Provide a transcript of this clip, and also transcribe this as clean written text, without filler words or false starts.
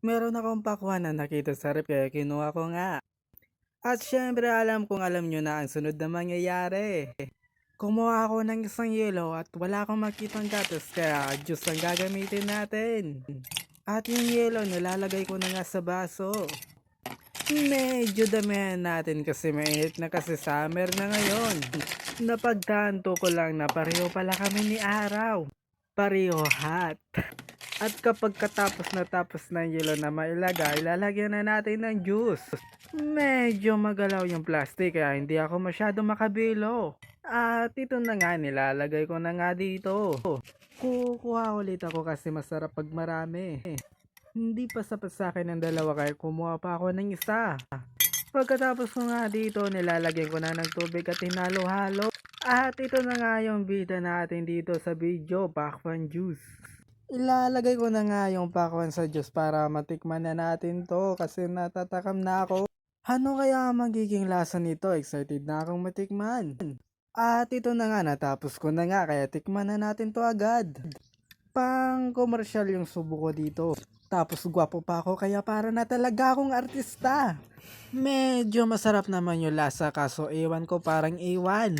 Meron akong pakwan na nakita sa ref kaya kinuha ko nga. At syempre alam kong alam nyo na ang sunod na mangyayari. Kumuha ako ng isang yelo at wala akong makitang gatas kaya juice ang gagamitin natin. At yung yelo nilalagay ko na nga sa baso. Medyo damihan natin kasi mainit na kasi summer na ngayon. Napagtanto ko lang na pareho pala kami ni Araw. Pareho hot. At kapag natapos ng yelo na mailagay, lalagyan na natin ng juice. Medyo magalaw yung plastic kaya hindi ako masyado makabilo. At ito na nga, nilalagay ko na nga dito. Kukuha ulit ako kasi masarap pag marami. Hindi pa sapat sa akin ng dalawa kaya kumuha pa ako ng isa. Pagkatapos ko nga dito, nilalagyan ko na ng tubig at hinalo-halo. At ito na nga yung bida natin dito sa video, pakwan juice. Ilalagay ko na nga yung pakwan sa juice para matikman na natin to kasi natatakam na ako. Ano kaya magiging lasa nito? Excited na akong matikman. At ito na nga, natapos ko na nga kaya tikman na natin to agad. Pang komersyal yung subo ko dito. Tapos gwapo pa ako kaya para na talaga akong artista. Medyo masarap naman yung lasa kaso ewan ko parang ewan.